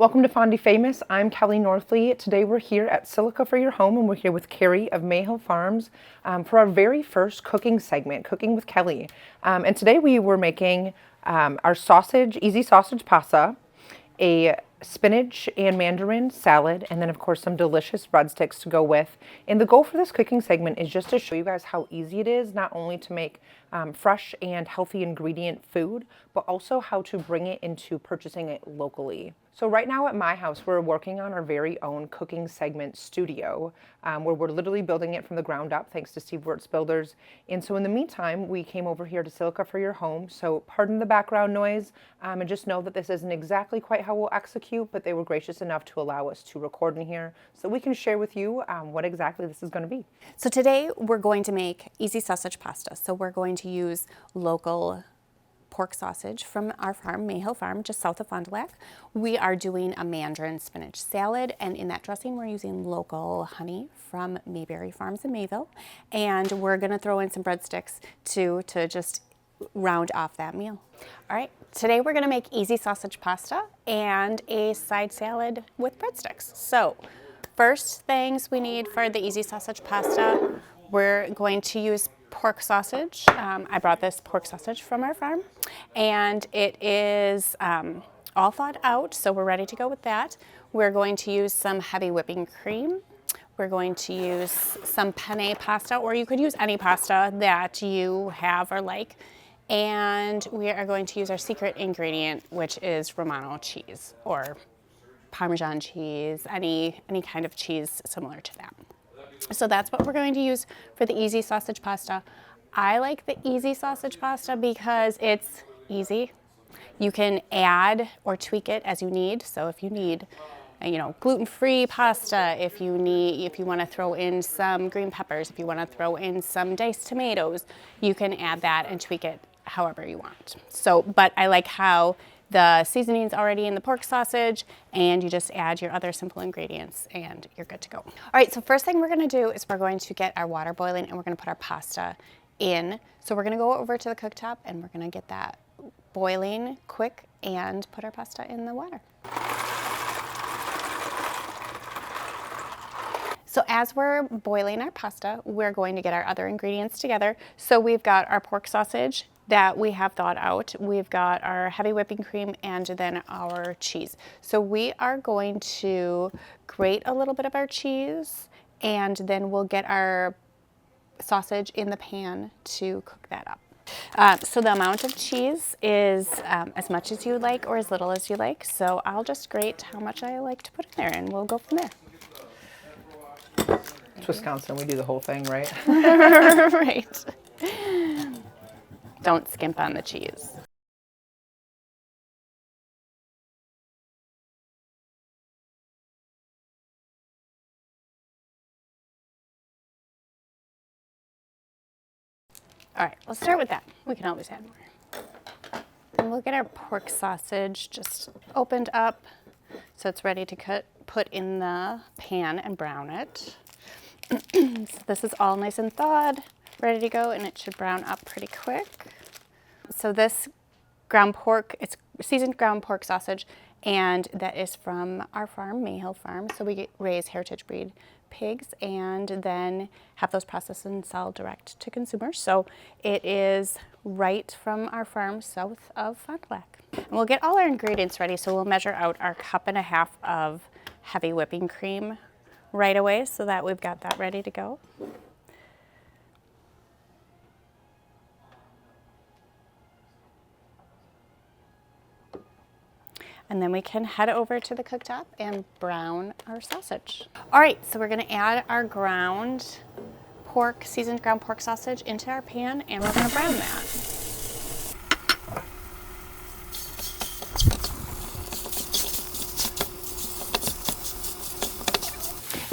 Welcome to Fondy Famous. I'm Kelly Northley. Today we're here at Silica For Your Home, and we're here with Carrie of May Hill Farms for our very first cooking segment, Cooking with Kelly. And today we were making our easy sausage pasta, a spinach and mandarin salad, and then of course some delicious breadsticks to go with. And the goal for this cooking segment is just to show you guys how easy it is not only to make fresh and healthy ingredient food, but also how to bring it into purchasing it locally. So right now at my house, we're working on our very own cooking segment studio, where we're literally building it from the ground up, thanks to Steve Wirtz Builders. And so in the meantime, we came over here to Silica For Your Home. So pardon the background noise, and just know that this isn't exactly quite how we'll execute, but they were gracious enough to allow us to record in here so we can share with you what exactly this is going to be. So today we're going to make easy sausage pasta. So we're going to use local pork sausage from our farm, May Hill Farm, just south of Fond du Lac. We are doing a Mandarin Spinach Salad, and in that dressing we're using local honey from Mayberry Farms in Mayville. And we're gonna throw in some breadsticks to just round off that meal. All right, today we're gonna make easy sausage pasta and a side salad with breadsticks. So first things we need for the easy sausage pasta, we're going to use pork sausage. I brought this pork sausage from our farm, and it is all thawed out, so we're ready to go with that. We're going to use some heavy whipping cream. We're going to use some penne pasta, or you could use any pasta that you have or like. And we are going to use our secret ingredient, which is Romano cheese or Parmesan cheese, any kind of cheese similar to that. So that's what we're going to use for the easy sausage pasta. I like the easy sausage pasta because it's easy. You can add or tweak it as you need. So if you need, gluten-free pasta, if you want to throw in some green peppers, if you want to throw in some diced tomatoes, you can add that and tweak it however you want. So, but I like how the seasoning's already in the pork sausage, and you just add your other simple ingredients and you're good to go. All right, so first thing we're gonna do is we're going to get our water boiling, and we're gonna put our pasta in. So we're gonna go over to the cooktop, and we're gonna get that boiling quick and put our pasta in the water. So as we're boiling our pasta, we're going to get our other ingredients together. So we've got our pork sausage that we have thawed out. We've got our heavy whipping cream and then our cheese. So we are going to grate a little bit of our cheese, and then we'll get our sausage in the pan to cook that up. So the amount of cheese is as much as you like or as little as you like. So I'll just grate how much I like to put in there, and we'll go from there. It's Wisconsin, we do the whole thing, right? Right. Don't skimp on the cheese. All right, let's start with that. We can always add more. And we'll get our pork sausage just opened up so it's ready to put in the pan and brown it. So this is all nice and thawed, ready to go, and it should brown up pretty quick. So this ground pork, it's seasoned ground pork sausage, and that is from our farm, May Hill Farm. So we raise heritage breed pigs and then have those processed and sell direct to consumers. So it is right from our farm south of Fond du Lac. And we'll get all our ingredients ready, so we'll measure out our 1.5 cups of heavy whipping cream right away so that we've got that ready to go. And then we can head over to the cooktop and brown our sausage. All right, so we're gonna add our ground pork, seasoned ground pork sausage into our pan, and we're gonna brown that.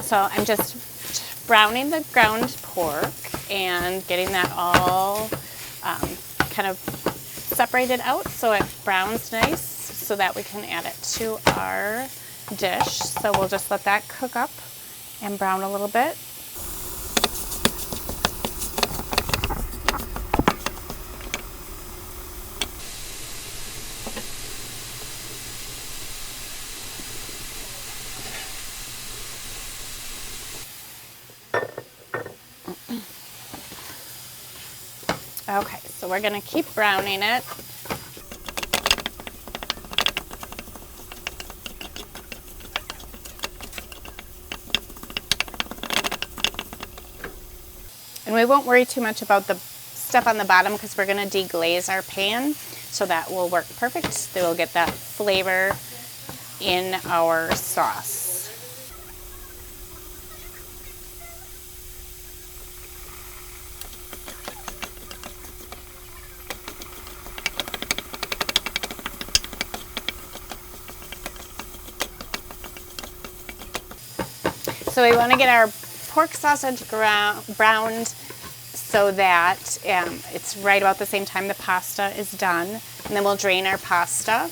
So I'm just browning the ground pork and getting that all kind of separated out so it browns nice, so that we can add it to our dish. So we'll just let that cook up and brown a little bit. Okay, so we're gonna keep browning it. And we won't worry too much about the stuff on the bottom because we're gonna deglaze our pan, so that will work perfect. They will get that flavor in our sauce. So we want to get our pork sausage browned so that it's right about the same time the pasta is done. And then we'll drain our pasta.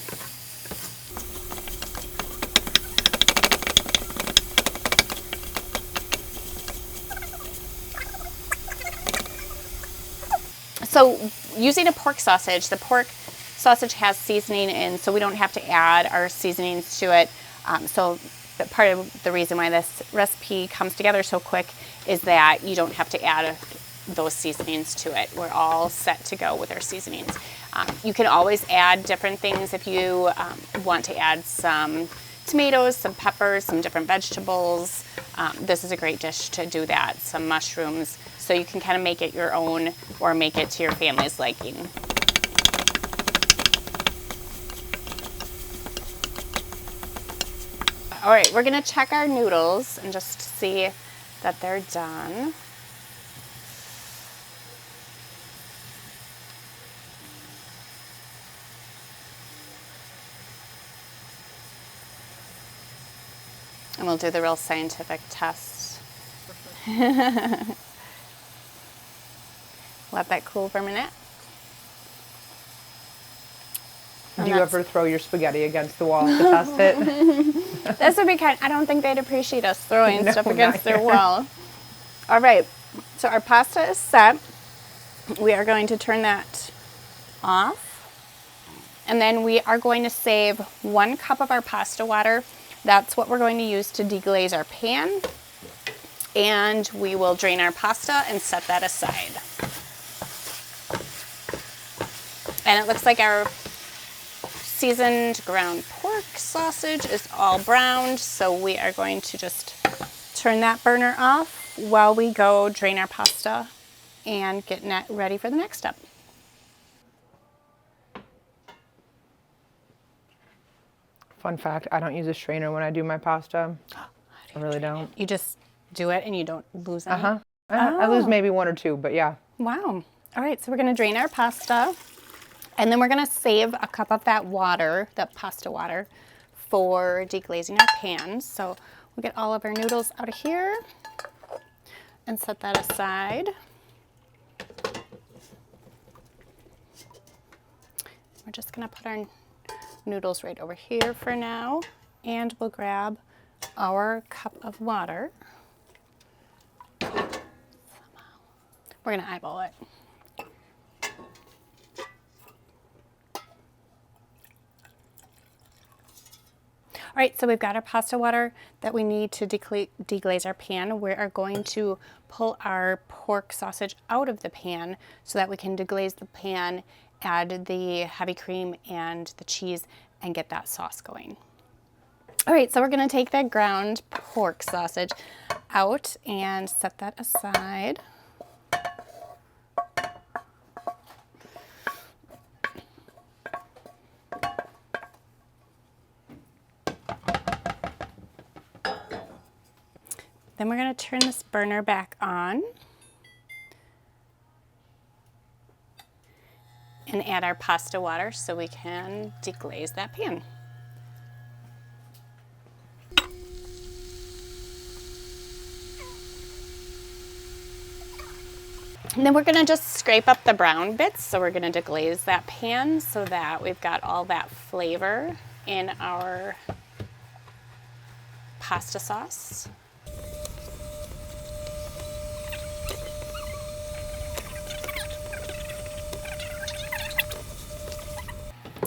So using a pork sausage, the pork sausage has seasoning in, so we don't have to add our seasonings to it. So part of the reason why this recipe comes together so quick is that you don't have to add those seasonings to it. We're all set to go with our seasonings. You can always add different things if you want to add some tomatoes, some peppers, some different vegetables. This is a great dish to do that, some mushrooms, so you can kind of make it your own or make it to your family's liking. All right, we're gonna check our noodles and just see that they're done. And we'll do the real scientific test. Let that cool for a minute. Do you ever throw your spaghetti against the wall to test it? This would be kind. I don't think they'd appreciate us throwing No, stuff not against their yet. wall. All right, so our pasta is set. We are going to turn that off. And then we are going to save 1 cup of our pasta water. That's what we're going to use to deglaze our pan. And we will drain our pasta and set that aside. And it looks like our seasoned ground pork sausage is all browned, so we are going to just turn that burner off while we go drain our pasta and get ready for the next step. Fun fact, I don't use a strainer when I do my pasta. I really don't. You just do it and you don't lose any? I lose maybe 1 or 2, but yeah. Wow. All right, so we're gonna drain our pasta and then we're gonna save a cup of that water, that pasta water, for deglazing our pan. So we'll get all of our noodles out of here and set that aside. We're just gonna put our noodles right over here for now, and we'll grab our cup of water. We're gonna eyeball it. All right, so we've got our pasta water that we need to deglaze our pan. We are going to pull our pork sausage out of the pan so that we can deglaze the pan, add the heavy cream and the cheese, and get that sauce going. All right, so we're gonna take that ground pork sausage out and set that aside. Then we're going to turn this burner back on and add our pasta water so we can deglaze that pan. And then we're going to just scrape up the brown bits, so we're going to deglaze that pan so that we've got all that flavor in our pasta sauce.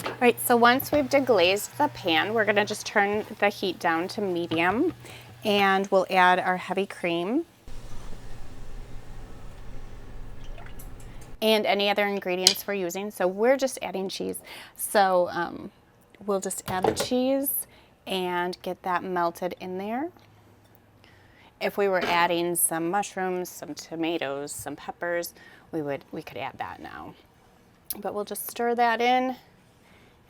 All right, so once we've deglazed the pan, we're gonna just turn the heat down to medium and we'll add our heavy cream and any other ingredients we're using. So we're just adding cheese. So we'll just add the cheese and get that melted in there. If we were adding some mushrooms, some tomatoes, some peppers, we could add that now. But we'll just stir that in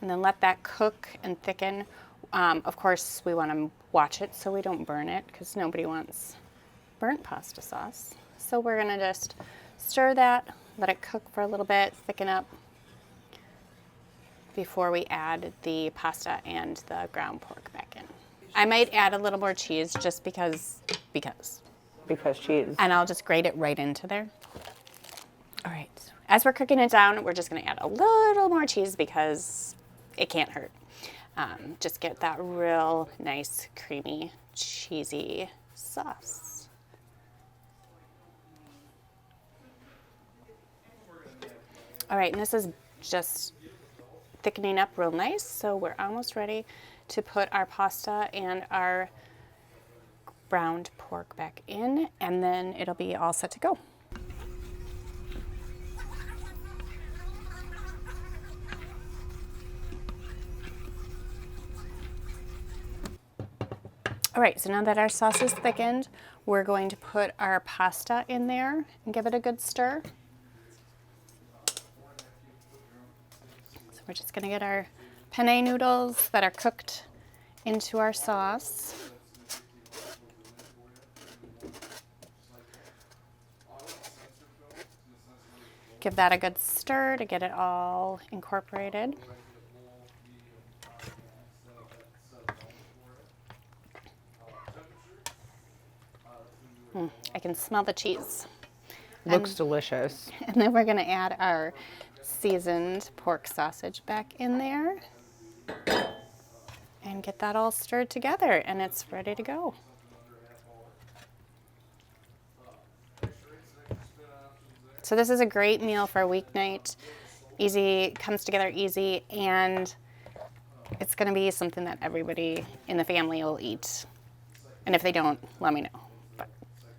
and then let that cook and thicken. Of course, we want to watch it so we don't burn it, because nobody wants burnt pasta sauce. So we're going to just stir that, let it cook for a little bit, thicken up before we add the pasta and the ground pork back in. I might add a little more cheese just because cheese. And I'll just grate it right into there. All right, as we're cooking it down, we're just gonna add a little more cheese because it can't hurt. Just get that real nice, creamy, cheesy sauce. All right, and this is just thickening up real nice, so we're almost ready to put our pasta and our browned pork back in, and then it'll be all set to go. All right, so now that our sauce is thickened, we're going to put our pasta in there and give it a good stir. So we're just gonna get our penne noodles that are cooked into our sauce. Give that a good stir to get it all incorporated. I can smell the cheese. Looks delicious. And then we're gonna add our seasoned pork sausage back in there and get that all stirred together, and it's ready to go. So this is a great meal for a weeknight. Easy, comes together easy, and it's gonna be something that everybody in the family will eat. And if they don't, let me know. But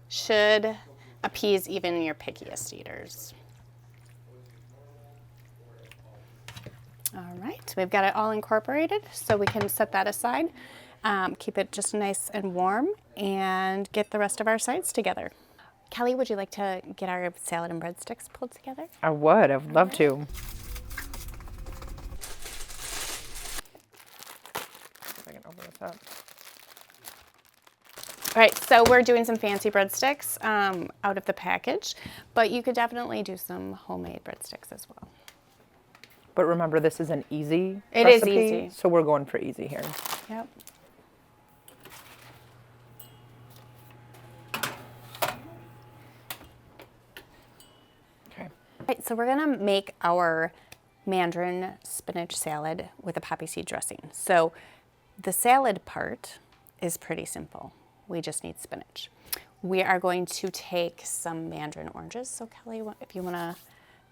should appease even your pickiest eaters. All right, we've got it all incorporated, so we can set that aside, keep it just nice and warm, and get the rest of our sides together. Kelly, would you like to get our salad and breadsticks pulled together? I would love to. If I can open this up. All right, so we're doing some fancy breadsticks out of the package, but you could definitely do some homemade breadsticks as well. But remember, this is an easy It is recipe, easy. so we're going for easy here. Yep. Okay. All right, so we're gonna make our Mandarin spinach salad with a poppy seed dressing. So the salad part is pretty simple. We just need spinach. We are going to take some mandarin oranges. So Kelly, if you wanna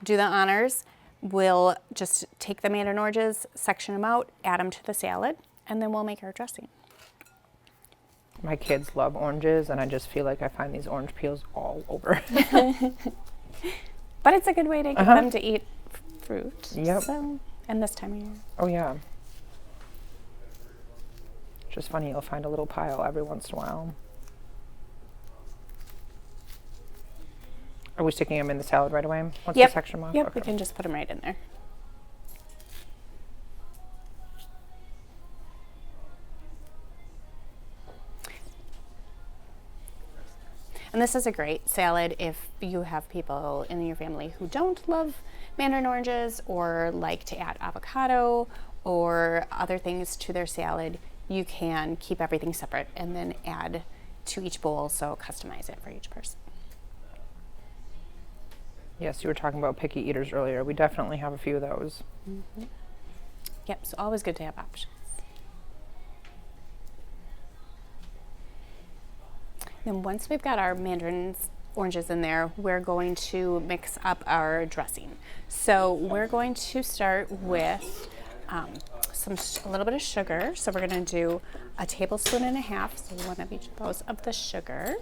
do the honors, we'll just take the mandarin oranges, section them out, add them to the salad, and then we'll make our dressing. My kids love oranges, and I just feel like I find these orange peels all over. But it's a good way to get them to eat fruit. Yep. So, and this time of year. Oh yeah. It's just funny, you'll find a little pile every once in a while. Are we sticking them in the salad right away? Once we section them off? Yep, Okay. we can just put them right in there. And this is a great salad if you have people in your family who don't love mandarin oranges or like to add avocado or other things to their salad. You can keep everything separate and then add to each bowl, so customize it for each person. Yes, you were talking about picky eaters earlier. We definitely have a few of those. Mm-hmm. Yep, so always good to have options. Then once we've got our mandarin oranges in there, we're going to mix up our dressing. So we're going to start with a little bit of sugar. So we're going to do a tablespoon and a half, so one of each of those of the sugar.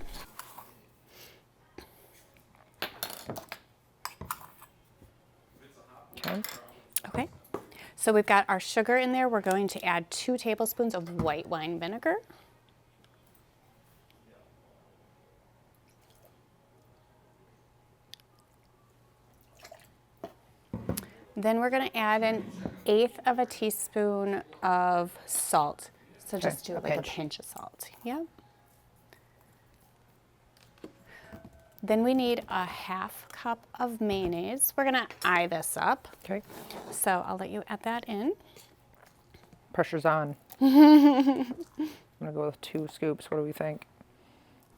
Okay. Okay. So we've got our sugar in there. We're going to add 2 tablespoons of white wine vinegar. Then we're going to add 1/8 of a teaspoon of salt. So just do like a pinch of salt. Yeah. Then we need a 1/2 cup of mayonnaise. We're going to eye this up. Okay. So I'll let you add that in. Pressure's on. I'm gonna go with 2 scoops. What do we think?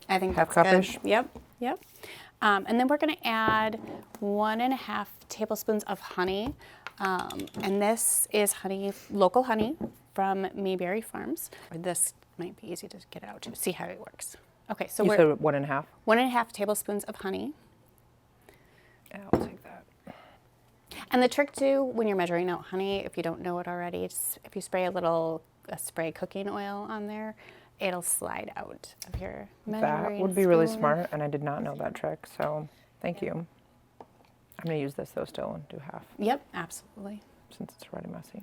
I think Half that's cup-ish? good. Yep, yep. And then we're going to add 1.5 tablespoons of honey. And this is honey, local honey from Mayberry Farms. This might be easy to get out to see how it works. Okay, so You we're said 1.5? 1.5 tablespoons of honey. Yeah, I'll take that. And the trick too, when you're measuring out honey, if you don't know it already, it's if you spray a spray cooking oil on there, it'll slide out of your measuring That would be really spoon. smart, and I did not know that trick, so thank you. I'm gonna use this though still and do half, Yep, absolutely. since it's already messy.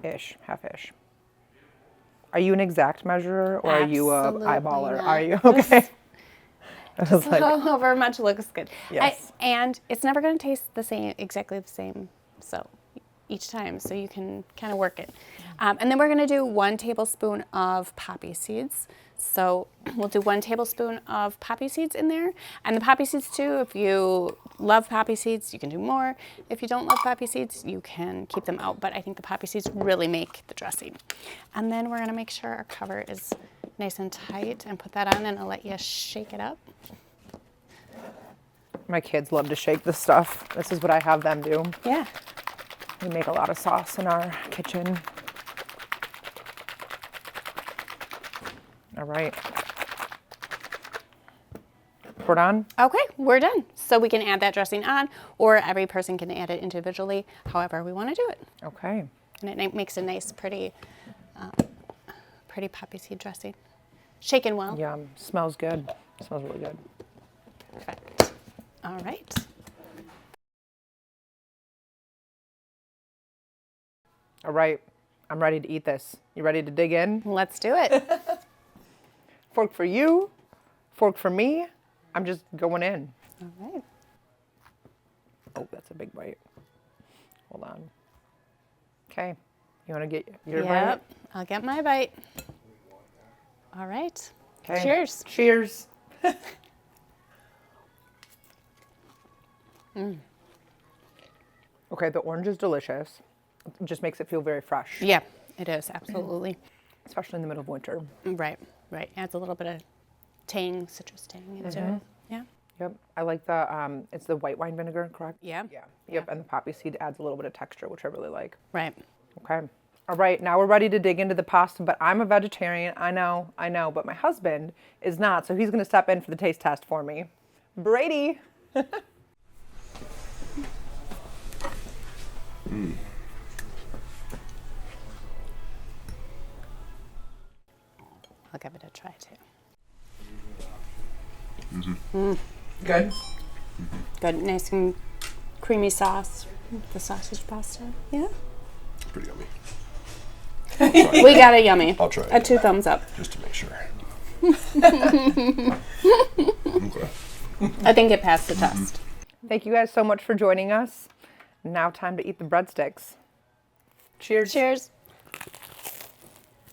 Ish, half-ish. Are you an exact measurer, or are you a Absolutely eyeballer? not. Are you? Okay. I was like, However much looks good. Yes. And it's never going to taste the same, exactly the same. So each time, so you can kind of work it. And then we're going to do 1 tablespoon of poppy seeds. So we'll do 1 tablespoon of poppy seeds in there. And the poppy seeds too, if you love poppy seeds, you can do more. If you don't love poppy seeds, you can keep them out. But I think the poppy seeds really make the dressing. And then we're going to make sure our cover is nice and tight and put that on, and I'll let you shake it up. my kids love to shake this stuff. This is what I have them do. Yeah. We make a lot of sauce in our kitchen. All right. Pour it on. Okay, we're done. So we can add that dressing on, or every person can add it individually, however we want to do it. Okay. And it makes a nice, pretty poppy seed dressing. Shaken well. Yum. Smells good. Smells really good. Perfect. All right. All right. I'm ready to eat this. You ready to dig in? Let's do it. Fork for you. Fork for me. I'm just going in. All right. Oh, that's a big bite. Hold on. Okay. You want to get your bite? Yep. I'll get my bite. All right. Okay. Cheers. Cheers. Okay, the orange is delicious. It just makes it feel very fresh, Yeah, it is. Absolutely. especially in the middle of winter. Right. Right. Adds a little bit of tang, citrus tang into it. Yeah. Yep. I like the, it's the white wine vinegar, correct? Yeah. Yeah. Yep. And the poppy seed adds a little bit of texture, which I really like. Right. Okay. All right. Now we're ready to dig into the pasta, but I'm a vegetarian. I know, but my husband is not. So he's going to step in for the taste test for me. Brady. I'll give it a try too. Good. Good, nice and creamy sauce. The sausage pasta. Yeah. Pretty yummy. We got a yummy. I'll try it. A 2 thumbs up. Just to make sure. Okay. I think it passed the test. Thank you guys so much for joining us. Now time to eat the breadsticks. Cheers. Cheers.